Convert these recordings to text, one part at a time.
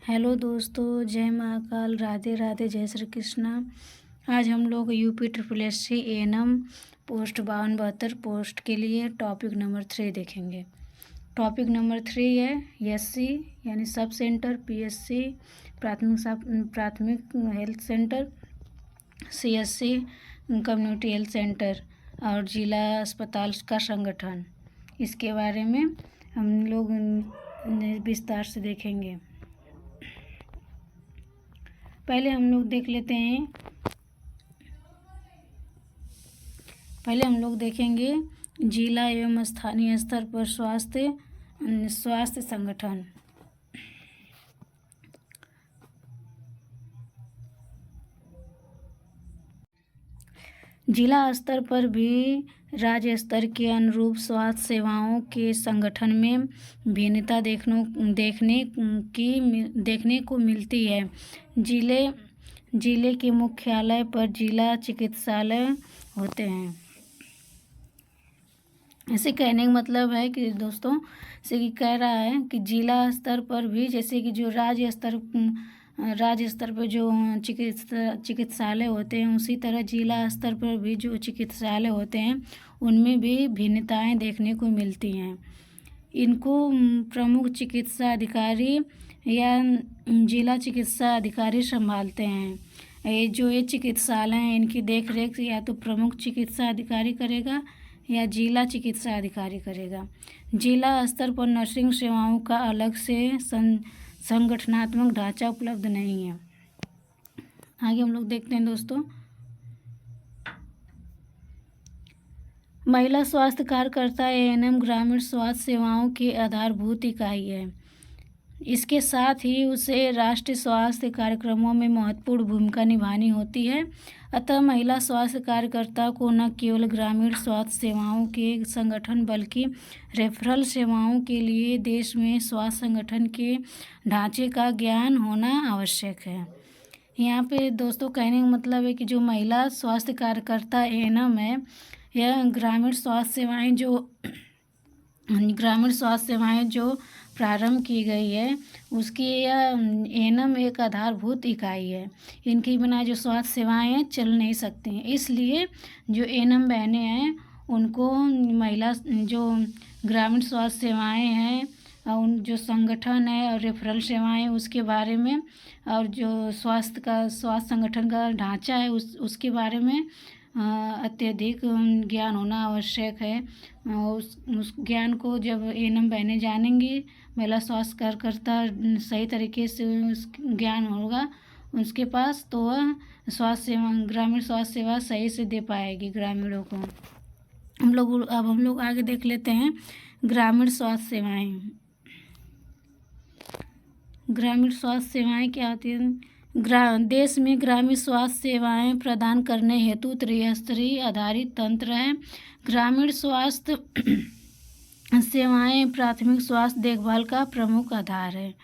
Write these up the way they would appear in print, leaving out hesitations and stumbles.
Hello दोस्तों, जय महाकाल, राधे राधे, जय श्री कृष्णा। आज हम लोग UP triple S C ANM post 5272 post के लिए टॉपिक नंबर 3 देखेंगे। टॉपिक नंबर 3 है एससी यानी सब सेंटर, पीएससी प्राथमिक health centre, CSC community health centre और जिला अस्पताल का संगठन। इसके बारे में हम लोग विस्तार से देखेंगे। पहले हम लोग देखेंगे जिला एवं स्थानीय स्तर पर स्वास्थ्य संगठन। जिला स्तर पर भी राज्य स्तर के अनुरूप स्वास्थ्य सेवाओं के संगठन में भिन्नता देखने को मिलती है। जिले के मुख्यालय पर जिला चिकित्सालय होते हैं। ऐसे कहने का मतलब है कि दोस्तों से कह रहा है कि जिला स्तर पर भी, जैसे कि जो राज्य स्तर पर जो चिकित्सालय होते हैं, उसी तरह जिला स्तर पर भी जो चिकित्सालय होते हैं उनमें भी भिन्नताएं देखने को मिलती हैं। इनको प्रमुख चिकित्सा अधिकारी या जिला चिकित्सा अधिकारी संभालते हैं। ये चिकित्सालय हैं, इनकी देखरेख या तो प्रमुख चिकित्सा अधिकारी करेगा या जिला चिकित्सा अधिकारी करेगा। जिला स्तर पर नर्सिंग सेवाओं का अलग से संगठनात्मक ढांचा उपलब्ध नहीं है। आगे हम लोग देखते हैं दोस्तों, महिला स्वास्थ्य कार्यकर्ता एएनएम ग्रामीण स्वास्थ्य सेवाओं की आधारभूत इकाई है। इसके साथ ही उसे राष्ट्रीय स्वास्थ्य कार्यक्रमों में महत्वपूर्ण भूमिका निभानी होती है। अतः महिला स्वास्थ्य कार्यकर्ता को न केवल ग्रामीण स्वास्थ्य सेवाओं के संगठन बल्कि रेफरल सेवाओं के लिए देश में स्वास्थ्य संगठन के ढांचे का ज्ञान होना आवश्यक है। यहाँ पे दोस्तों कहने का मतलब है कि जो महिला स्वास्थ्य कार्यकर्ता एएनएम है, यह ग्रामीण स्वास्थ्य सेवाएं जो प्रारंभ की गई है उसकी यह एएनएम एक आधारभूत इकाई है। इनके बिना जो स्वास्थ्य सेवाएं चल नहीं सकती हैं। इसलिए जो एएनएम बहनें हैं उनको महिला जो ग्रामीण स्वास्थ्य सेवाएं हैं और उन जो संगठन है और रेफरल सेवाएं उसके बारे में, और जो स्वास्थ्य संगठन का ढांचा है उसके बारे में अत्यधिक ज्ञान होना आवश्यक है। उस ज्ञान को जब एएनएम बहनें जानेंगी, महिला स्वास्थ्य कार्यकर्ता सही तरीके से उस ज्ञान होगा उसके पास, तो वह ग्रामीण स्वास्थ्य सेवा सही से दे पाएगी ग्रामीणों को। हम लोग आगे देख लेते हैं ग्रामीण स्वास्थ्य सेवाएं। ग्रामीण स्वास्थ्य सेवाएं क्या होती हैं? देश में ग्रामीण स्वास्थ्य सेवाएं प्रदान करने हेतु त्रिस्तरीय आधारित तंत्र है। ग्रामीण स्वास्थ्य सेवाएं प्राथमिक स्वास्थ्य देखभाल का प्रमुख आधार है।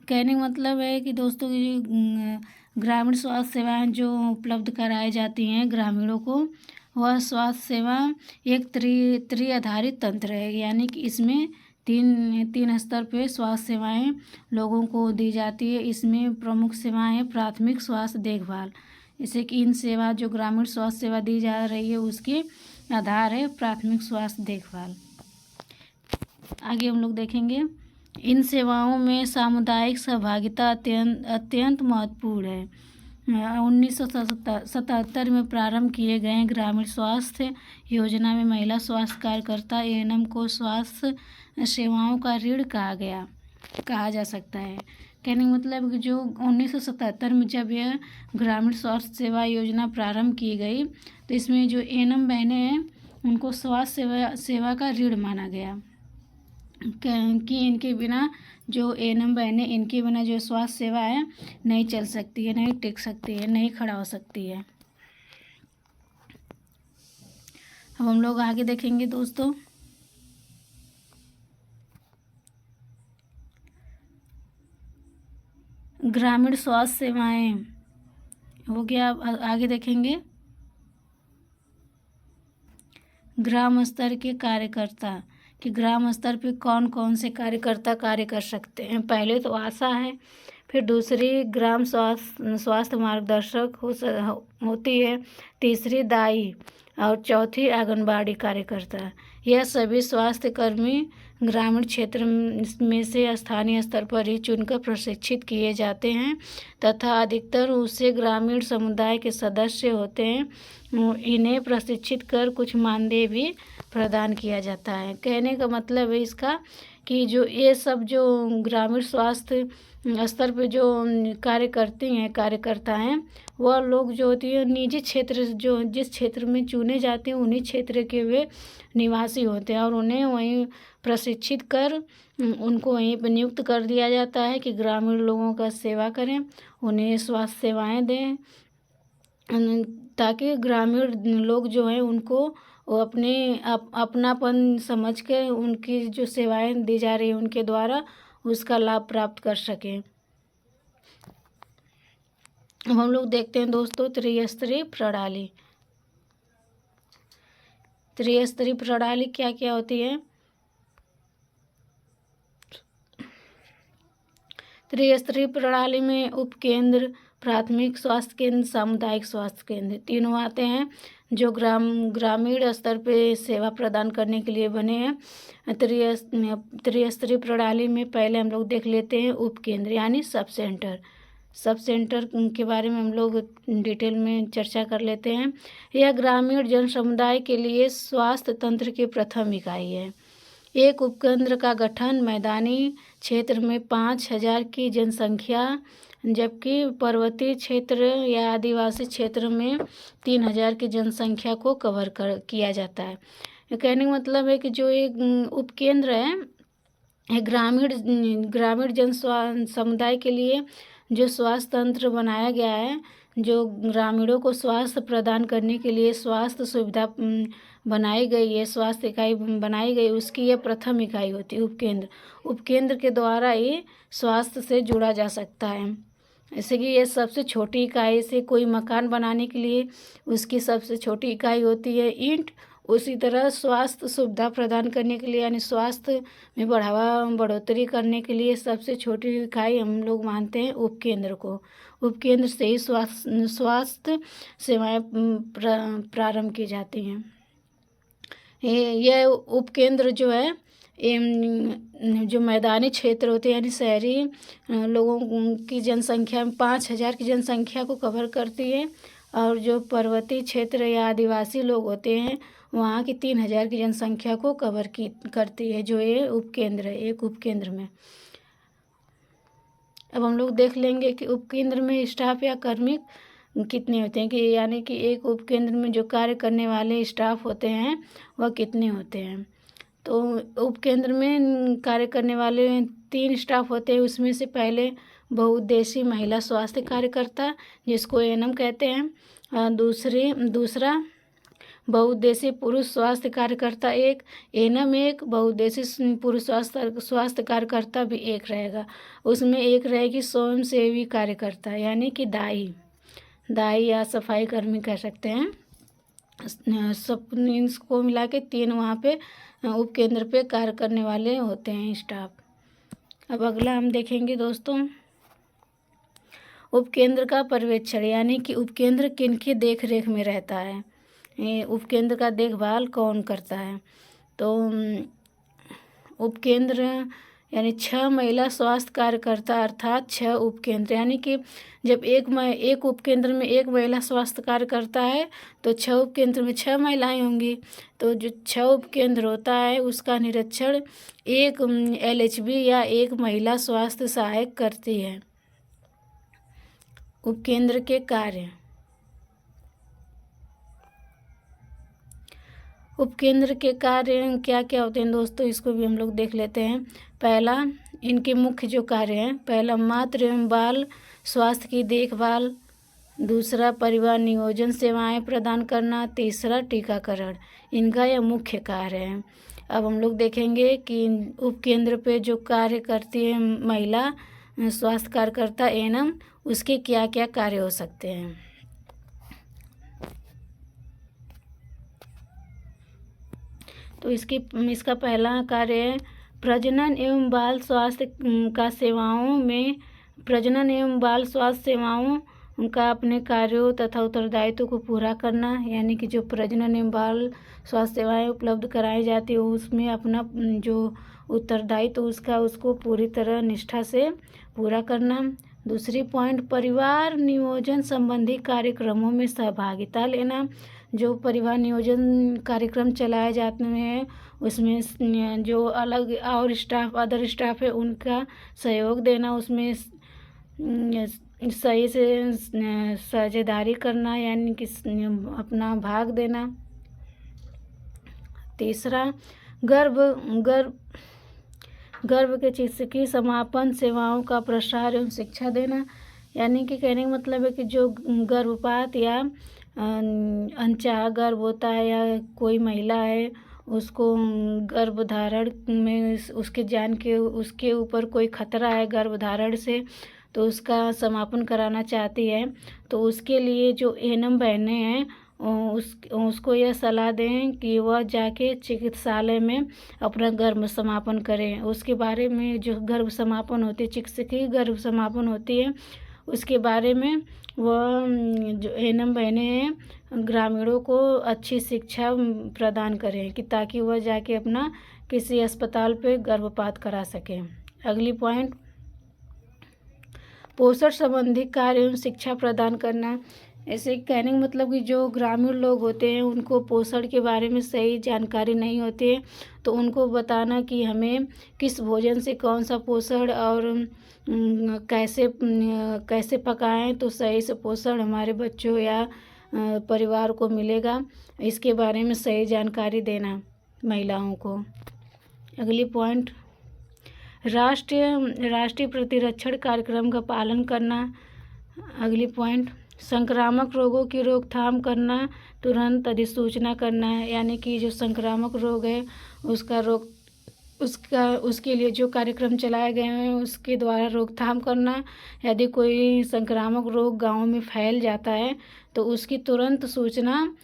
कहने का मतलब है कि दोस्तों ग्रामीण स्वास्थ्य सेवाएं जो उपलब्ध कराई जाती हैं ग्रामीणों को, वह स्वास्थ्य सेवा एक त्रि आधारित तंत्र है। यानी कि इसमें तीन स्तर पे स्वास्थ्य सेवाएं लोगों को दी जाती है। इसमें प्रमुख सेवाएं हैं प्राथमिक स्वास्थ्य देखभाल, जैसे कि इन सेवा जो ग्रामीण स्वास्थ्य सेवा दी जा रही है उसके आधार है प्राथमिक स्वास्थ्य देखभाल। आगे हम लोग देखेंगे, इन सेवाओं में सामुदायिक सहभागिता अत्यंत महत्वपूर्ण है। 1977 में प्रारंभ किए गए ग्रामीण स्वास्थ्य योजना में महिला स्वास्थ्य कार्यकर्ता एएनएम को स्वास्थ्य सेवाओं का ऋण कहा जा सकता है। कहने का मतलब कि जो 1977 में जब यह ग्रामीण स्वास्थ्य सेवा योजना प्रारंभ की गई, तो इसमें जो एएनएम बहनें हैं उनको स्वास्थ्य सेवा का ऋण माना गया कि इनके बिना जो एएनएम बहनें, इनके बिना जो स्वास्थ्य सेवा है नहीं चल सकती है, नहीं टिक सकती है, नहीं खड़ा हो सकती है। अब हम लोग आगे देखेंगे दोस्तों, ग्रामीण स्वास्थ्य सेवाएं हो गया। आगे देखेंगे ग्राम स्तर के कार्यकर्ता कि ग्राम स्तर पे कौन कौन से कार्यकर्ता कार्य कर सकते हैं। पहले तो आशा है, फिर दूसरी ग्राम स्वास्थ्य मार्गदर्शक होती है, तीसरी दाई और चौथी आंगनबाड़ी कार्यकर्ता। यह सभी स्वास्थ्य कर्मी ग्रामीण क्षेत्र में से स्थानीय स्तर पर ही चुनकर प्रशिक्षित किए जाते हैं तथा अधिकतर उससे ग्रामीण समुदाय के सदस्य होते हैं। इन्हें प्रशिक्षित कर कुछ मानदेय भी प्रदान किया जाता है। कहने का मतलब है इसका कि जो ये सब जो ग्रामीण स्वास्थ्य स्तर पे जो कार्य करती हैं कार्यकर्ता हैं, वह लोग जो होती है निजी क्षेत्र जो जिस क्षेत्र में चुने जाते हैं उन्हीं क्षेत्र के वे निवासी होते हैं और उन्हें वहीं प्रशिक्षित कर उनको वहीं पर नियुक्त कर दिया जाता है कि ग्रामीण लोगों का सेवा करें, उन्हें स्वास्थ्य सेवाएं दें, ताकि ग्रामीण लोग जो हैं उनको वो अपनापन समझ के उनकी जो सेवाएं दी जा रही हैं उनके द्वारा उसका लाभ प्राप्त कर सकें। अब हम लोग देखते हैं दोस्तों त्रिस्तरीय प्रणाली। त्रिस्तरीय प्रणाली क्या क्या होती है? त्रिस्तरीय प्रणाली में उपकेंद्र, प्राथमिक स्वास्थ्य केंद्र, सामुदायिक स्वास्थ्य केंद्र तीनों आते हैं जो ग्रामीण स्तर पे सेवा प्रदान करने के लिए बने हैं। त्रिस्तरीय प्रणाली में पहले हम लोग देख लेते हैं उपकेंद्र यानी सब सेंटर। सब सेंटर के बारे में हम लोग डिटेल में चर्चा कर लेते हैं। यह ग्रामीण जन समुदाय के लिए स्वास्थ्य तंत्र की प्रथम इकाई है। एक उपकेंद्र का गठन मैदानी क्षेत्र में 5,000 की जनसंख्या जबकि पर्वतीय क्षेत्र या आदिवासी क्षेत्र में 3,000 की जनसंख्या को कवर किया जाता है। कहने का मतलब है कि जो एक उपकेंद्र है ग्रामीण जन समुदाय के लिए जो स्वास्थ्य तंत्र बनाया गया है, जो ग्रामीणों को स्वास्थ्य प्रदान करने के लिए स्वास्थ्य सुविधा बनाई गई है, स्वास्थ्य इकाई बनाई गई, उसकी यह प्रथम इकाई होती है उपकेंद्र। उपकेंद्र के द्वारा ही स्वास्थ्य से जुड़ा जा सकता है। जैसे कि ये सबसे छोटी इकाई से कोई मकान बनाने के लिए उसकी सबसे छोटी इकाई होती है ईंट, उसी तरह स्वास्थ्य सुविधा प्रदान करने के लिए यानी स्वास्थ्य में बढ़ोतरी करने के लिए सबसे छोटी इकाई हम लोग मानते हैं उपकेंद्र को। उपकेंद्र से ही स्वास्थ्य सेवाएं प्रारंभ की जाती हैं। यह उपकेंद्र जो है जो मैदानी क्षेत्र होते हैं यानी शहरी लोगों की जनसंख्या 5,000 की जनसंख्या को कवर करती है और जो पर्वतीय क्षेत्र या आदिवासी लोग होते हैं वहाँ की 3,000 की जनसंख्या को कवर करती है जो ये उपकेंद्र है एक उपकेंद्र में। अब हम लोग देख लेंगे कि उपकेंद्र में स्टाफ या कर्मी कितने होते हैं कि यानी कि एक उपकेंद्र में जो कार्य करने वाले स्टाफ होते हैं वह कितने होते हैं। तो उपकेंद्र में कार्य करने वाले 3 स्टाफ होते हैं। उसमें से पहले बहुउद्देशीय महिला स्वास्थ्य कार्यकर्ता जिसको एएनएम कहते हैं, दूसरा बहुउद्देशीय पुरुष स्वास्थ्य कार्यकर्ता एक, एएनएम एक, बहुउद्देशीय पुरुष स्वास्थ्य कार्यकर्ता भी एक रहेगा। उसमें एक रहेगी स्वयंसेवी कार्यकर्ता यानी कि दाई या सफाई कर्मी कह सकते हैं। सब इनको मिला के 3 वहाँ पे उपकेंद्र पे कार्य करने वाले होते हैं स्टाफ। अब अगला हम देखेंगे दोस्तों उपकेंद्र का पर्यवेक्षण यानी कि उपकेंद्र किनकी देख रेख में रहता है, उपकेंद्र का देखभाल कौन करता है। तो उपकेंद्र यानी 6 महिला स्वास्थ्य कार्यकर्ता अर्थात 6 उपकेंद्र यानी कि जब एक उपकेंद्र में एक महिला स्वास्थ्य कार्यकर्ता है तो 6 उपकेंद्र में 6 महिलाएं होंगी। तो जो 6 उपकेंद्र होता है उसका निरीक्षण एक एलएचबी या एक महिला स्वास्थ्य सहायक करती है। उपकेंद्र के कार्य, उपकेंद्र के कार्य क्या क्या होते हैं दोस्तों, इसको भी हम लोग देख लेते हैं। पहला इनके मुख्य जो कार्य हैं, पहला मातृ एवं बाल स्वास्थ्य की देखभाल, दूसरा परिवार नियोजन सेवाएं प्रदान करना, तीसरा टीकाकरण, इनका यह मुख्य कार्य है। अब हम लोग देखेंगे कि उपकेंद्र पे जो कार्य करती है महिला स्वास्थ्य कार्यकर्ता एएनएम उसके क्या क्या कार्य हो सकते हैं। तो इसका पहला कार्य है प्रजनन एवं बाल स्वास्थ्य का सेवाओं में प्रजनन एवं बाल स्वास्थ्य सेवाओं उनका अपने कार्यों तथा उत्तरदायित्व को पूरा करना, यानी कि जो प्रजनन एवं बाल स्वास्थ्य सेवाएं उपलब्ध कराई जाती है उसमें अपना जो उत्तरदायित्व उसको पूरी तरह निष्ठा से पूरा करना। दूसरी पॉइंट, परिवार नियोजन संबंधी कार्यक्रमों में सहभागिता लेना। जो परिवार नियोजन कार्यक्रम चलाए जाते हैं उसमें जो अलग और अदर स्टाफ है उनका सहयोग देना, उसमें सही से साझेदारी करना, यानी कि अपना भाग देना। तीसरा, गर्भ के चिकित्सकीय समापन सेवाओं का प्रसार एवं शिक्षा देना, यानी कि कहने का मतलब है कि जो गर्भपात या अनचाहा गर्भ होता है या कोई महिला है उसको गर्भधारण में उसके ऊपर कोई खतरा है गर्भधारण से, तो उसका समापन कराना चाहती है, तो उसके लिए जो एनम बहनें हैं उसको यह सलाह दें कि वह जाके चिकित्सालय में अपना गर्भ समापन करें। उसके बारे में जो गर्भ समापन होती है, चिकित्सकीय गर्भ समापन होती है, उसके बारे में वह जो एनम बहनें हैं ग्रामीणों को अच्छी शिक्षा प्रदान करें कि ताकि वह जाके अपना किसी अस्पताल पे गर्भपात करा सकें। अगली पॉइंट, पोषण संबंधी कार्य एवं शिक्षा प्रदान करना। ऐसे कहने का मतलब कि जो ग्रामीण लोग होते हैं उनको पोषण के बारे में सही जानकारी नहीं होती है, तो उनको बताना कि हमें किस भोजन से कौन सा पोषण और कैसे पकाएं तो सही से पोषण हमारे बच्चों या परिवार को मिलेगा, इसके बारे में सही जानकारी देना महिलाओं को। अगली पॉइंट, राष्ट्रीय प्रतिरक्षण कार्यक्रम का पालन करना। अगली पॉइंट, संक्रामक रोगों की रोकथाम करना, तुरंत अधिसूचना करना है, यानी कि जो संक्रामक रोग है उसके लिए जो कार्यक्रम चलाए गए हैं उसके द्वारा रोकथाम करना। यदि कोई संक्रामक रोग गांव में फैल जाता है तो उसकी तुरंत सूचना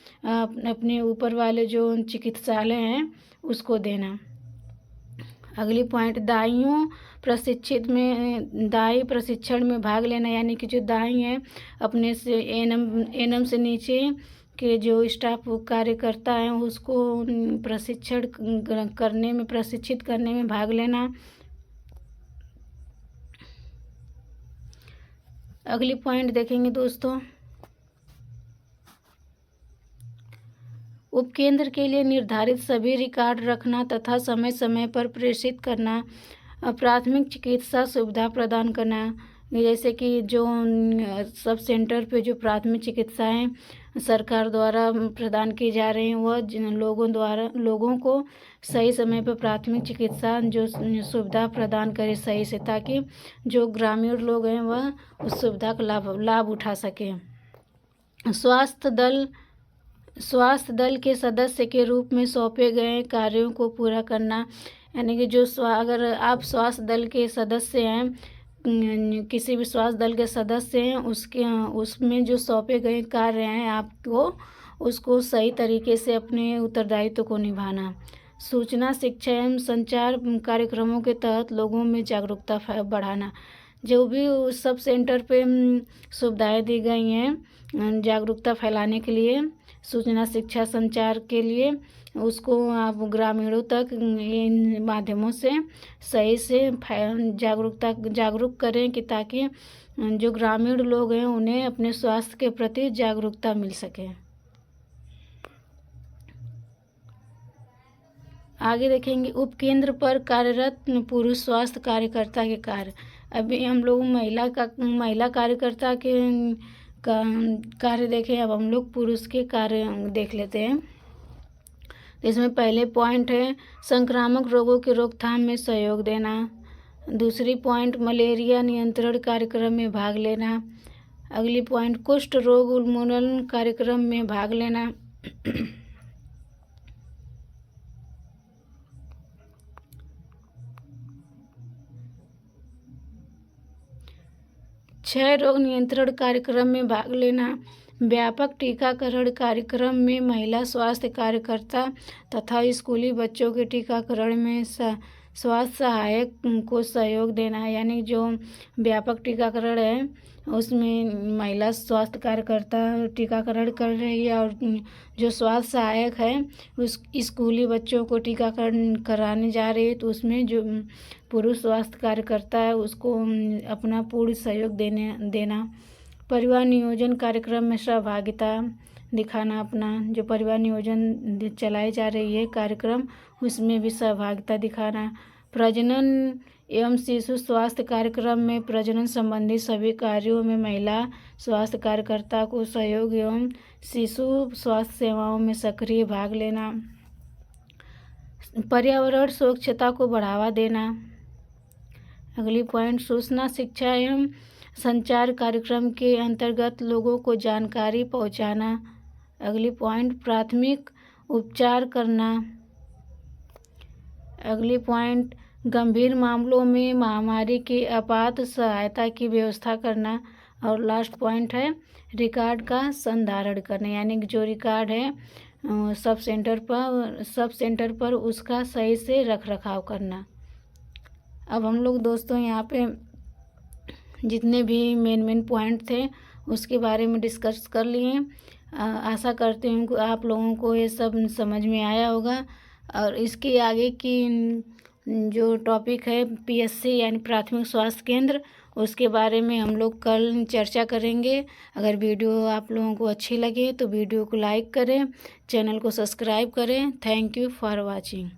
अपने ऊपर वाले जो चिकित्सालय हैं उसको देना। अगली पॉइंट, दाई प्रशिक्षण में भाग लेना, यानी कि जो दाई हैं अपने से एनम से नीचे के जो स्टाफ कार्यकर्ता हैं उसको प्रशिक्षित करने में भाग लेना। अगली पॉइंट देखेंगे दोस्तों, उपकेंद्र के लिए निर्धारित सभी रिकॉर्ड रखना तथा समय समय पर प्रेषित करना। प्राथमिक चिकित्सा सुविधा प्रदान करना, जैसे कि जो सब सेंटर पे जो प्राथमिक चिकित्साएं सरकार द्वारा प्रदान की जा रही हैं वह लोगों को सही समय पर प्राथमिक चिकित्सा जो सुविधा प्रदान करे सही से, ताकि जो ग्रामीण लोग हैं वह उस सुविधा का लाभ उठा सकें। स्वास्थ्य दल के सदस्य के रूप में सौंपे गए कार्यों को पूरा करना, यानी कि अगर आप स्वास्थ्य दल के सदस्य हैं, किसी भी स्वास्थ्य दल के सदस्य हैं, उसमें जो सौंपे गए कार्य हैं आपको उसको सही तरीके से अपने उत्तरदायित्व को निभाना। सूचना, शिक्षा एवं संचार कार्यक्रमों के तहत लोगों में जागरूकता बढ़ाना। जो भी उस सब सेंटर पे सुविधाएं दी गई हैं जागरूकता फैलाने के लिए, सूचना शिक्षा संचार के लिए, उसको आप ग्रामीणों तक इन माध्यमों से सही से जागरूक करें कि ताकि जो ग्रामीण लोग हैं उन्हें अपने स्वास्थ्य के प्रति जागरूकता मिल सके। आगे देखेंगे उपकेंद्र पर कार्यरत पुरुष स्वास्थ्य कार्यकर्ता के कार्य। अभी हम लोग महिला कार्यकर्ता के कार्य देखें, अब हम लोग पुरुष के कार्य देख लेते हैं। इसमें पहले पॉइंट है संक्रामक रोगों की रोकथाम में सहयोग देना। दूसरी पॉइंट, मलेरिया नियंत्रण कार्यक्रम में भाग लेना। अगली पॉइंट, कुष्ठ रोग उन्मूलन कार्यक्रम में भाग लेना। क्षय रोग नियंत्रण कार्यक्रम में भाग लेना। व्यापक टीकाकरण कार्यक्रम में महिला स्वास्थ्य कार्यकर्ता तथा स्कूली बच्चों के टीकाकरण में स्वास्थ्य सहायक को सहयोग देना है, यानी जो व्यापक टीकाकरण है उसमें महिला स्वास्थ्य कार्यकर्ता टीकाकरण कर रही है, और जो स्वास्थ्य सहायक है उस स्कूली बच्चों को टीकाकरण कराने जा रही है, तो उसमें जो पुरुष स्वास्थ्य कार्यकर्ता है उसको अपना पूर्ण सहयोग देना। परिवार नियोजन कार्यक्रम में सहभागिता दिखाना, अपना जो परिवार नियोजन चलाई जा रही है कार्यक्रम उसमें भी सहभागिता दिखाना। प्रजनन एवं शिशु स्वास्थ्य कार्यक्रम में प्रजनन संबंधी सभी कार्यों में महिला स्वास्थ्य कार्यकर्ता को सहयोग एवं शिशु स्वास्थ्य सेवाओं में सक्रिय भाग लेना। पर्यावरण स्वच्छता को बढ़ावा देना। अगली पॉइंट, सूचना शिक्षा एवं संचार कार्यक्रम के अंतर्गत लोगों को जानकारी पहुंचाना। अगली पॉइंट, प्राथमिक उपचार करना। अगली पॉइंट, गंभीर मामलों में महामारी की आपात सहायता की व्यवस्था करना। और लास्ट पॉइंट है रिकॉर्ड का संधारण करना, यानी कि जो रिकॉर्ड है सब सेंटर पर उसका सही से रख रखाव करना। अब हम लोग दोस्तों यहाँ पे जितने भी मेन पॉइंट थे उसके बारे में डिस्कस कर लिए। आशा करती हूँ कि आप लोगों को ये सब समझ में आया होगा। और इसके आगे की जो टॉपिक है पीएससी यानी प्राथमिक स्वास्थ्य केंद्र, उसके बारे में हम लोग कल चर्चा करेंगे। अगर वीडियो आप लोगों को अच्छी लगे तो वीडियो को लाइक करें, चैनल को सब्सक्राइब करें। Thank you for watching.